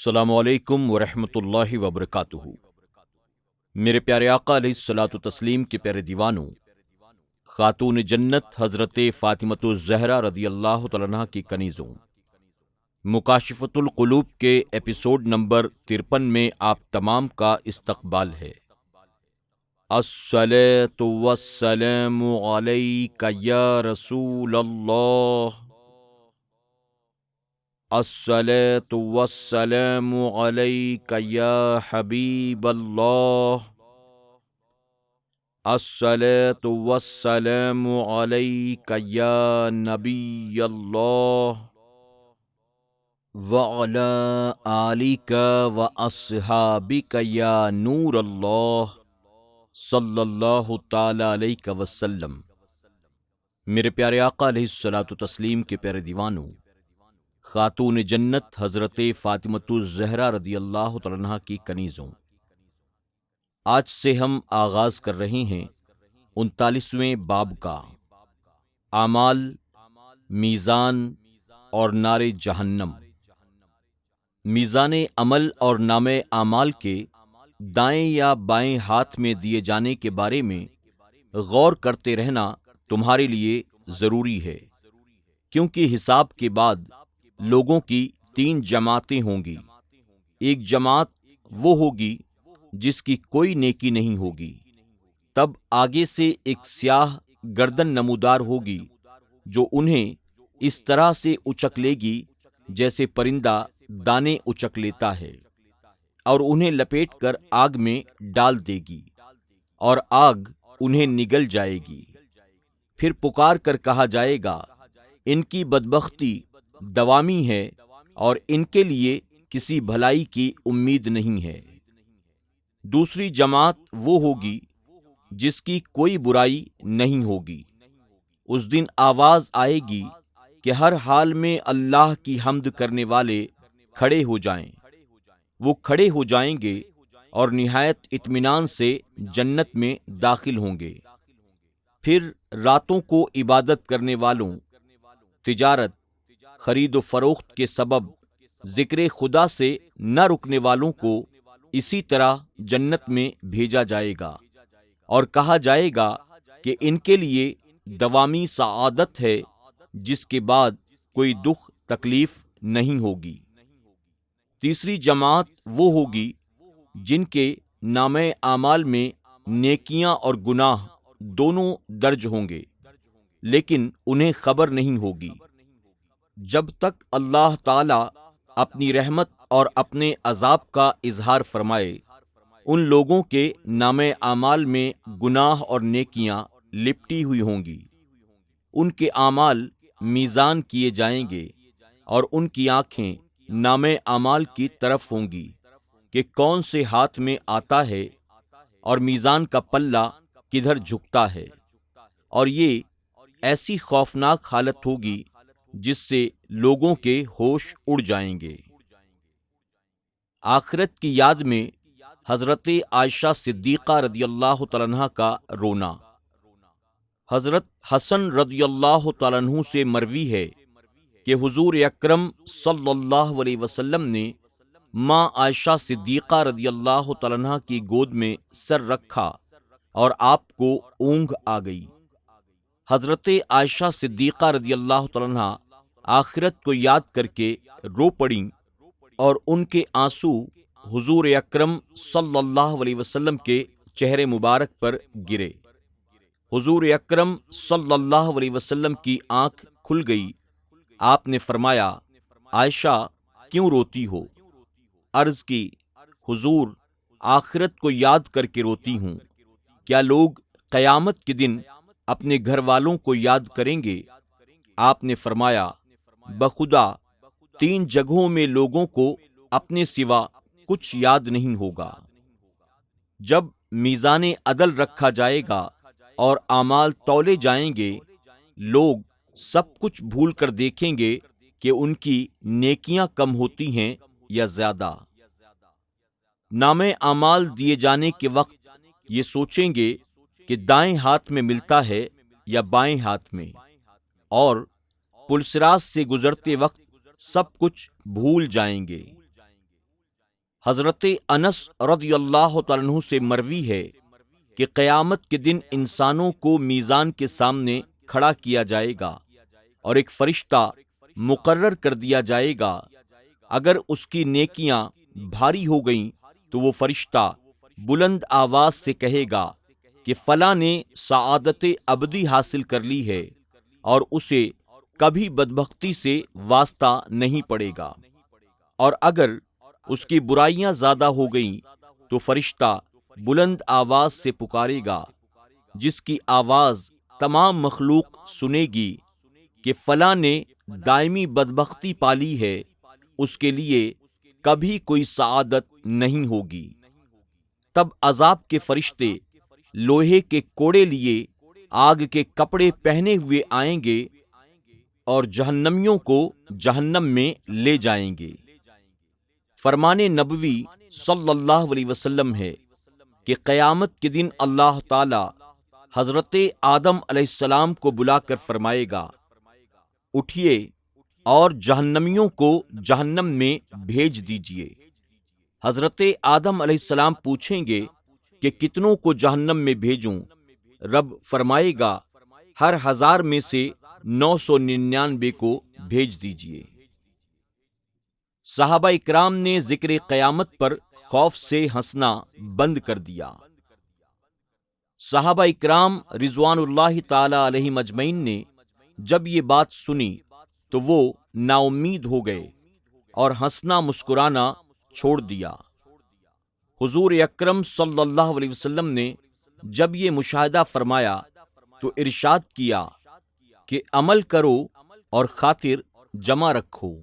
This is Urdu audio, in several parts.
السلام علیکم ورحمۃ اللہ وبرکاتہ۔ میرے پیارے آقا علیہ الصلوۃ والتسلیم کے پیارے دیوانوں، خاتون جنت حضرت فاطمۃ الزہرا رضی اللہ تعالیٰ عنہا کی کنیزوں، مکاشفۃ القلوب کے ایپیسوڈ نمبر 53 میں آپ تمام کا استقبال ہے۔ الصلاۃ والسلام علیک یا رسول اللہ، الصلاۃ والسلام علیک یا حبیب اللہ، الصلاۃ والسلام علیک یا نبی اللہ، وعلی آلک واصحابک یا نور اللہ، صلی اللہ تعالی علیہ وسلم۔ میرے پیارے آقا علیہ الصلوۃ والتسلیم کے پیارے دیوانوں، خاتون جنت حضرت فاطمۃ الزہرا رضی اللہ تعالیٰ عنہا کی کنیزوں، آج سے ہم آغاز کر رہے ہیں 39ویں باب کا، اعمال، میزان اور نار جہنم۔ میزان عمل اور نام اعمال کے دائیں یا بائیں ہاتھ میں دیے جانے کے بارے میں غور کرتے رہنا تمہارے لیے ضروری ہے، کیونکہ حساب کے بعد لوگوں کی 3 جماعتیں ہوں گی۔ ایک جماعت وہ ہوگی جس کی کوئی نیکی نہیں ہوگی، تب آگے سے ایک سیاہ گردن نمودار ہوگی جو انہیں اس طرح سے اچک لے گی جیسے پرندہ دانے اچک لیتا ہے، اور انہیں لپیٹ کر آگ میں ڈال دے گی، اور آگ انہیں نگل جائے گی۔ پھر پکار کر کہا جائے گا، ان کی بدبختی دوامی ہے اور ان کے لیے کسی بھلائی کی امید نہیں ہے۔ دوسری جماعت وہ ہوگی جس کی کوئی برائی نہیں ہوگی۔ اس دن آواز آئے گی کہ ہر حال میں اللہ کی حمد کرنے والے کھڑے ہو جائیں۔ وہ کھڑے ہو جائیں گے اور نہایت اطمینان سے جنت میں داخل ہوں گے۔ پھر راتوں کو عبادت کرنے والوں، تجارت، خرید و فروخت کے سبب ذکر خدا سے نہ رکنے والوں کو اسی طرح جنت میں بھیجا جائے گا، اور کہا جائے گا کہ ان کے لیے دوامی سعادت ہے جس کے بعد کوئی دکھ تکلیف نہیں ہوگی۔ تیسری جماعت وہ ہوگی جن کے نامہ اعمال میں نیکیاں اور گناہ دونوں درج ہوں گے، لیکن انہیں خبر نہیں ہوگی۔ جب تک اللہ تعالی اپنی رحمت اور اپنے عذاب کا اظہار فرمائے، ان لوگوں کے نامہ اعمال میں گناہ اور نیکیاں لپٹی ہوئی ہوں گی۔ ان کے اعمال میزان کیے جائیں گے، اور ان کی آنکھیں نامہ اعمال کی طرف ہوں گی کہ کون سے ہاتھ میں آتا ہے اور میزان کا پلہ کدھر جھکتا ہے، اور یہ ایسی خوفناک حالت ہوگی جس سے لوگوں کے ہوش اڑ جائیں گے۔ آخرت کی یاد میں حضرت عائشہ صدیقہ رضی اللہ تعالیٰ عنہ کا رونا۔ حضرت حسن رضی اللہ تعالیٰ عنہ سے مروی ہے کہ حضور اکرم صلی اللہ علیہ وسلم نے ماں عائشہ صدیقہ رضی اللہ تعالیٰ عنہ کی گود میں سر رکھا اور آپ کو اونگ آ گئی۔ حضرت عائشہ صدیقہ رضی اللہ تعالیٰ عنہ آخرت کو یاد کر کے رو پڑیں، اور ان کے آنسو حضور اکرم صلی اللہ علیہ وسلم کے چہرے مبارک پر گرے۔ حضور اکرم صلی اللہ علیہ وسلم کی آنکھ کھل گئی۔ آپ نے فرمایا، عائشہ کیوں روتی ہو؟ عرض کی، حضور آخرت کو یاد کر کے روتی ہوں۔ کیا لوگ قیامت کے دن اپنے گھر والوں کو یاد کریں گے؟ آپ نے فرمایا، بخدا 3 جگہوں میں لوگوں کو اپنے سوا کچھ یاد نہیں ہوگا۔ جب میزان عدل رکھا جائے گا اور اعمال تولے جائیں گے، لوگ سب کچھ بھول کر دیکھیں گے کہ ان کی نیکیاں کم ہوتی ہیں یا زیادہ۔ نامہ اعمال دیے جانے کے وقت یہ سوچیں گے کہ دائیں ہاتھ میں ملتا ہے یا بائیں ہاتھ میں، اور پلسراز سے گزرتے وقت سب کچھ بھول جائیں گے۔ حضرت انس رضی اللہ تعالیٰ عنہ سے مروی ہے کہ قیامت کے دن انسانوں کو میزان کے سامنے کھڑا کیا جائے گا اور ایک فرشتہ مقرر کر دیا جائے گا۔ اگر اس کی نیکیاں بھاری ہو گئیں تو وہ فرشتہ بلند آواز سے کہے گا کہ فلاں نے سعادت ابدی حاصل کر لی ہے اور اسے کبھی بدبختی سے واسطہ نہیں پڑے گا، اور اگر اس کی برائیاں زیادہ ہو گئیں تو فرشتہ بلند آواز سے پکارے گا، جس کی آواز تمام مخلوق سنے گی کہ فلاں نے دائمی بدبختی پالی ہے، اس کے لیے کبھی کوئی سعادت نہیں ہوگی۔ تب عذاب کے فرشتے لوہے کے کوڑے لیے آگ کے کپڑے پہنے ہوئے آئیں گے اور جہنمیوں کو جہنم میں لے جائیں گے۔ فرمان نبوی صلی اللہ علیہ وسلم ہے کہ قیامت کے دن اللہ تعالی حضرت آدم علیہ السلام کو بلا کر فرمائے گا، اٹھیے اور جہنمیوں کو جہنم میں بھیج دیجیے۔ حضرت آدم علیہ السلام پوچھیں گے کہ کتنوں کو جہنم میں بھیجوں؟ رب فرمائے گا، ہر 1000 میں سے 999 کو بھیج دیجیے۔ صحابہ اکرام نے ذکر قیامت پر خوف سے ہنسنا بند کر دیا۔ صحابہ اکرام رضوان اللہ تعالی علیہم اجمعین نے جب یہ بات سنی تو وہ نا امید ہو گئے اور ہنسنا مسکرانا چھوڑ دیا۔ حضور اکرم صلی اللہ علیہ وسلم نے جب یہ مشاہدہ فرمایا تو ارشاد کیا کہ عمل کرو اور خاطر جمع رکھو۔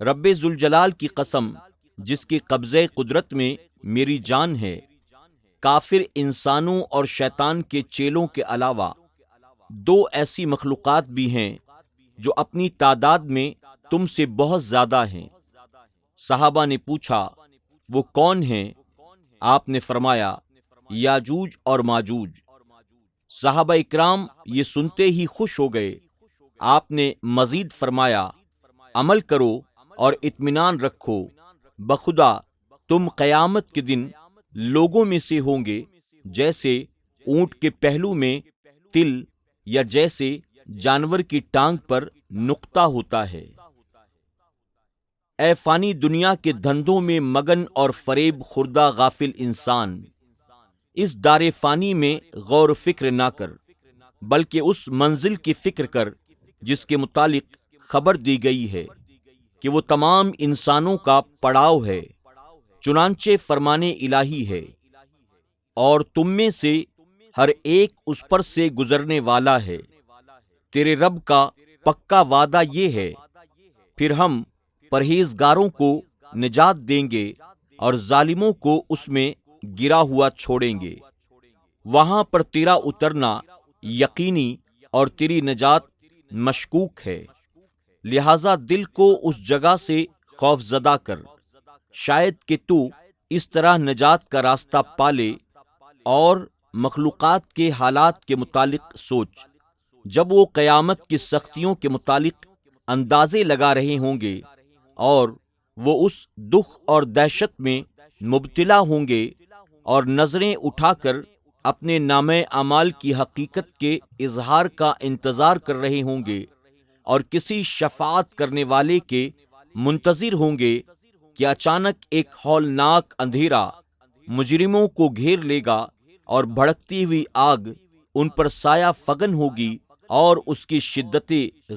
رب ذوالجلال کی قسم جس کے قبضۂ قدرت میں میری جان ہے، کافر انسانوں اور شیطان کے چیلوں کے علاوہ 2 ایسی مخلوقات بھی ہیں جو اپنی تعداد میں تم سے بہت زیادہ ہیں۔ صحابہ نے پوچھا وہ کون ہیں؟ آپ نے فرمایا یاجوج اور ماجوج۔ صحابہ اکرام یہ سنتے ہی خوش ہو گئے۔ آپ نے مزید فرمایا عمل کرو اور اطمینان رکھو، بخدا تم قیامت کے دن لوگوں میں سے ہوں گے جیسے اونٹ کے پہلو میں تل یا جیسے جانور کی ٹانگ پر نقطہ ہوتا ہے۔ اے فانی دنیا کے دھندوں میں مگن اور فریب خوردہ غافل انسان، اس دار فانی میں غور و فکر نہ کر، بلکہ اس منزل کی فکر کر جس کے متعلق خبر دی گئی ہے کہ وہ تمام انسانوں کا پڑاؤ ہے، چنانچہ فرمان الہی ہے، اور تم میں سے ہر ایک اس پر سے گزرنے والا ہے۔ تیرے رب کا پکا وعدہ یہ ہے، پھر ہم پرہیزگاروں کو نجات دیں گے اور ظالموں کو اس میں گرا ہوا چھوڑیں گے۔ وہاں پر تیرا اترنا یقینی اور تیری نجات مشکوک ہے، لہذا دل کو اس جگہ سے خوف زدہ کر، شاید کہ تو اس طرح نجات کا راستہ پالے۔ اور مخلوقات کے حالات کے متعلق سوچ، جب وہ قیامت کی سختیوں کے متعلق اندازے لگا رہے ہوں گے اور وہ اس دکھ اور دہشت میں مبتلا ہوں گے اور نظریں اٹھا کر اپنے نامہ اعمال کی حقیقت کے اظہار کا انتظار کر رہے ہوں گے اور کسی شفاعت کرنے والے کے منتظر ہوں گے کہ اچانک ایک ہولناک اندھیرا مجرموں کو گھیر لے گا اور بھڑکتی ہوئی آگ ان پر سایہ فگن ہوگی، اور اس کی شدت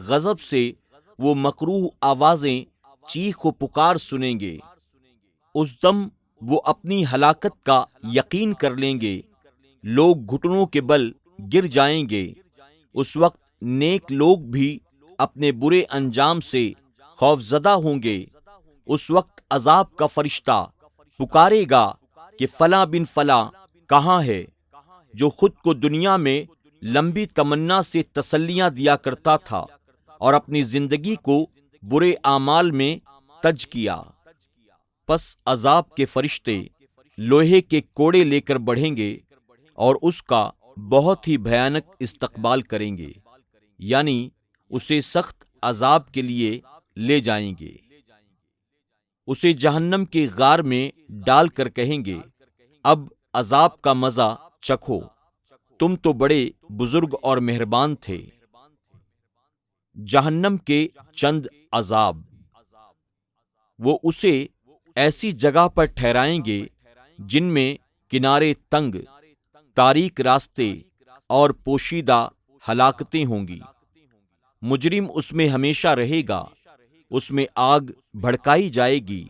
غضب سے وہ مکروہ آوازیں چیخ و پکار سنیں گے۔ اس دم وہ اپنی ہلاکت کا یقین کر لیں گے، لوگ گھٹنوں کے بل گر جائیں گے۔ اس وقت نیک لوگ بھی اپنے برے انجام سے خوف زدہ ہوں گے۔ اس وقت عذاب کا فرشتہ پکارے گا کہ فلاں بن فلاں کہاں ہے، جو خود کو دنیا میں لمبی تمنا سے تسلیاں دیا کرتا تھا اور اپنی زندگی کو برے اعمال میں تج کیا۔ پس عذاب کے فرشتے لوہے کے کوڑے لے کر بڑھیں گے اور اس کا بہت ہی بھیانک استقبال کریں گے، یعنی اسے سخت عذاب کے لیے لے جائیں گے۔ اسے جہنم کے غار میں ڈال کر کہیں گے، اب عذاب کا مزہ چکھو، تم تو بڑے بزرگ اور مہربان تھے۔ جہنم کے چند عذاب۔ وہ اسے ایسی جگہ پر ٹھہرائیں گے جن میں کنارے تنگ، تاریک راستے اور پوشیدہ ہلاکتیں ہوں گی۔ مجرم اس میں ہمیشہ رہے گا، اس میں آگ بھڑکائی جائے گی،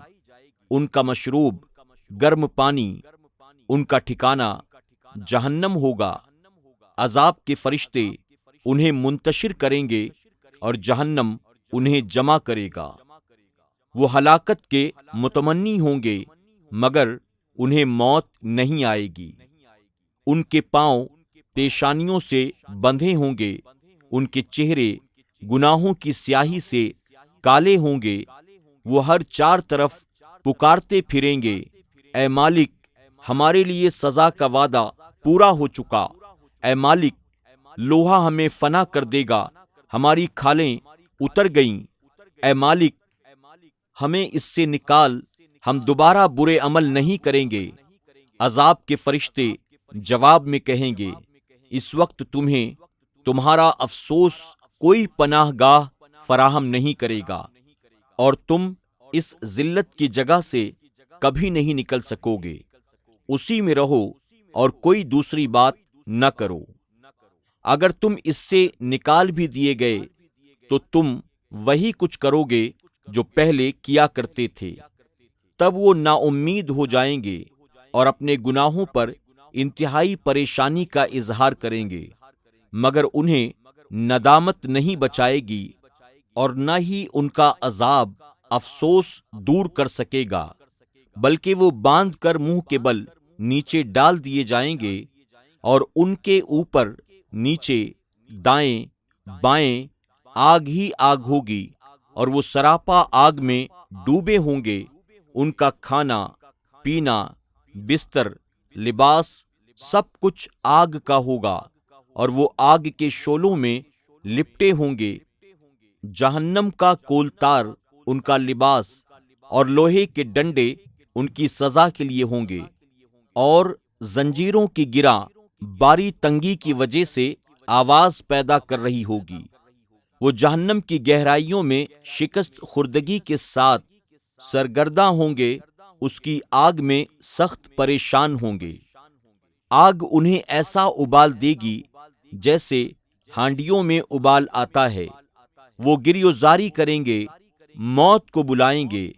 ان کا مشروب گرم پانی، ان کا ٹھکانہ جہنم ہوگا۔ عذاب کے فرشتے انہیں منتشر کریں گے اور جہنم انہیں جمع کرے گا۔ وہ ہلاکت کے متمنی ہوں گے مگر انہیں موت نہیں آئے گی۔ ان کے پاؤں پیشانیوں سے بندھے ہوں گے، ان کے چہرے گناہوں کی سیاہی سے کالے ہوں گے۔ وہ ہر چار طرف پکارتے پھریں گے، اے مالک، ہمارے لیے سزا کا وعدہ پورا ہو چکا۔ اے مالک، لوہا ہمیں فنا کر دے گا، ہماری کھالیں اتر گئیں۔ اے مالک، ہمیں اس سے نکال، ہم دوبارہ برے عمل نہیں کریں گے۔ عذاب کے فرشتے جواب میں کہیں گے، اس وقت تمہیں تمہارا افسوس کوئی پناہ گاہ فراہم نہیں کرے گا اور تم اس ذلت کی جگہ سے کبھی نہیں نکل سکو گے۔ اسی میں رہو اور کوئی دوسری بات نہ کرو۔ اگر تم اس سے نکال بھی دیے گئے تو تم وہی کچھ کرو گے جو پہلے کیا کرتے تھے۔ تب وہ نا امید ہو جائیں گے اور اپنے گناہوں پر انتہائی پریشانی کا اظہار کریں گے، مگر انہیں ندامت نہیں بچائے گی اور نہ ہی ان کا عذاب افسوس دور کر سکے گا، بلکہ وہ باندھ کر منہ کے بل نیچے ڈال دیے جائیں گے اور ان کے اوپر نیچے دائیں بائیں آگ ہی آگ ہوگی اور وہ سراپا آگ میں ڈوبے ہوں گے۔ ان کا کھانا پینا بستر لباس سب کچھ آگ کا ہوگا اور وہ آگ کے شعلوں میں لپٹے ہوں گے۔ جہنم کا کولتار ان کا لباس اور لوہے کے ڈنڈے ان کی سزا کے لیے ہوں گے، اور زنجیروں کی گرہ باری تنگی کی وجہ سے آواز پیدا کر رہی ہوگی۔ وہ جہنم کی گہرائیوں میں شکست خوردگی کے ساتھ سرگرداں ہوں گے، اس کی آگ میں سخت پریشان ہوں گے۔ آگ انہیں ایسا ابال دے گی جیسے ہانڈیوں میں ابال آتا ہے۔ وہ گریوزاری کریں گے، موت کو بلائیں گے۔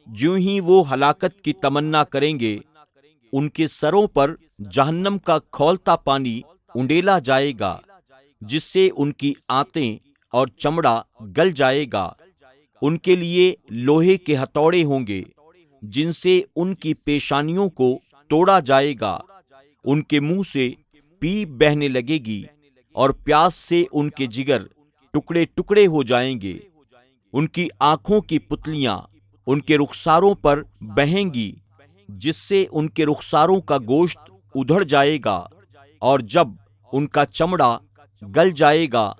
جوں ہی وہ ہلاکت کی تمنا کریں گے، ان کے سروں پر جہنم کا کھولتا پانی انڈیلا جائے گا، جس سے ان کی آنتیں اور چمڑا گل جائے گا۔ ان کے لیے لوہے کے ہتھوڑے ہوں گے جن سے ان کی پیشانیوں کو توڑا جائے گا۔ ان کے منہ سے پیپ بہنے لگے گی اور پیاس سے ان کے جگر ٹکڑے ٹکڑے ہو جائیں گے۔ ان کی آنکھوں کی پتلیاں ان کے رخساروں پر بہیں گی، جس سے ان کے رخساروں کا گوشت ادھڑ جائے گا، اور جب ان کا چمڑا گل جائے گا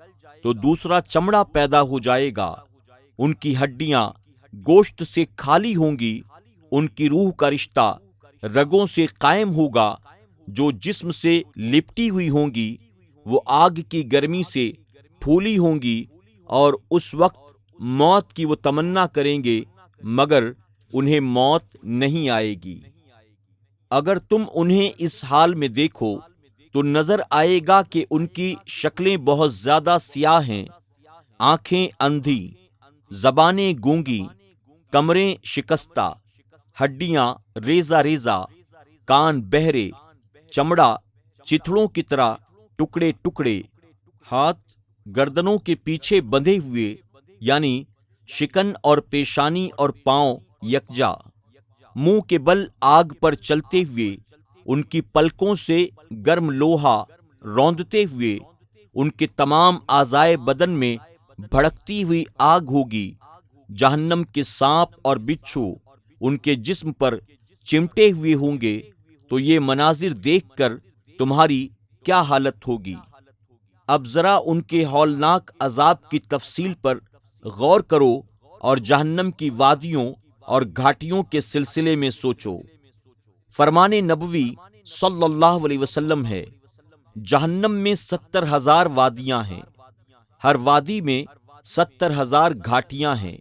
تو دوسرا چمڑا پیدا ہو جائے گا۔ ان کی ہڈیاں گوشت سے خالی ہوں گی، ان کی روح کا رشتہ رگوں سے قائم ہوگا جو جسم سے لپٹی ہوئی ہوں گی۔ وہ آگ کی گرمی سے پھولی ہوں گی اور اس وقت موت کی وہ تمنا کریں گے مگر انہیں موت نہیں آئے گی۔ اگر تم انہیں اس حال میں دیکھو تو نظر آئے گا کہ ان کی شکلیں بہت زیادہ سیاہ ہیں، آنکھیں اندھی، زبانیں گونگی، کمریں شکستہ، ہڈیاں ریزہ ریزہ، کان بہرے، چمڑا چتھڑوں کی طرح ٹکڑے ٹکڑے، ہاتھ گردنوں کے پیچھے بندھے ہوئے، یعنی شکن اور پیشانی اور پاؤں یکجا، منہ کے بل آگ پر چلتے ہوئے، ان کی پلکوں سے گرم لوہا روندتے ہوئے، ان کے تمام اعضائے بدن میں بھڑکتی ہوئی آگ ہوگی۔ جہنم کے سانپ اور بچھو ان کے جسم پر چمٹے ہوئے ہوں گے، تو یہ مناظر دیکھ کر تمہاری کیا حالت ہوگی۔ اب ذرا ان کے ہولناک عذاب کی تفصیل پر غور کرو اور جہنم کی وادیوں اور گھاٹیوں کے سلسلے میں سوچو۔ فرمان نبوی صلی اللہ علیہ وسلم ہے، جہنم میں 70,000 وادیاں ہیں، ہر وادی میں 70,000 گھاٹیاں ہیں،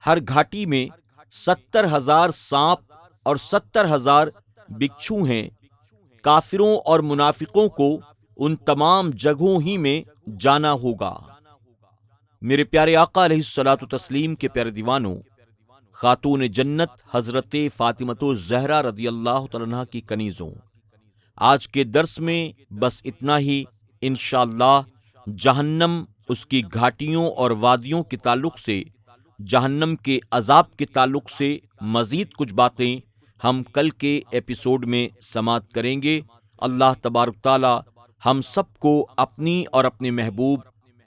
ہر گھاٹی میں 70,000 سانپ اور 70,000 بچھو ہیں۔ کافروں اور منافقوں کو ان تمام جگہوں ہی میں جانا ہوگا۔ میرے پیارے آقا علیہ الصلوۃ والتسلیم کے پیارے دیوانوں، خاتون جنت حضرت فاطمۃ الزہرا رضی اللہ تعالیٰ عنہا کی کنیزوں، آج کے درس میں بس اتنا ہی۔ انشاءاللہ جہنم، اس کی گھاٹیوں اور وادیوں کے تعلق سے، جہنم کے عذاب کے تعلق سے مزید کچھ باتیں ہم کل کے ایپیسوڈ میں سماعت کریں گے۔ اللہ تبارک تعالی ہم سب کو اپنی اور اپنے محبوب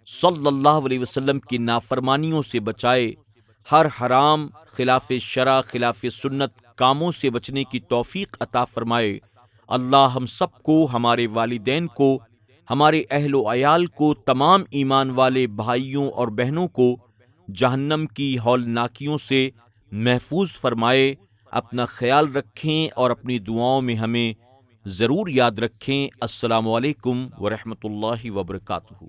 صلی اللہ علیہ وسلم کی نافرمانیوں سے بچائے، ہر حرام، خلاف شرع، خلاف سنت کاموں سے بچنے کی توفیق عطا فرمائے۔ اللہ ہم سب کو، ہمارے والدین کو، ہمارے اہل و عیال کو، تمام ایمان والے بھائیوں اور بہنوں کو جہنم کی ہولناکیوں سے محفوظ فرمائے۔ اپنا خیال رکھیں اور اپنی دعاؤں میں ہمیں ضرور یاد رکھیں۔ السلام علیکم ورحمۃ اللہ وبرکاتہ۔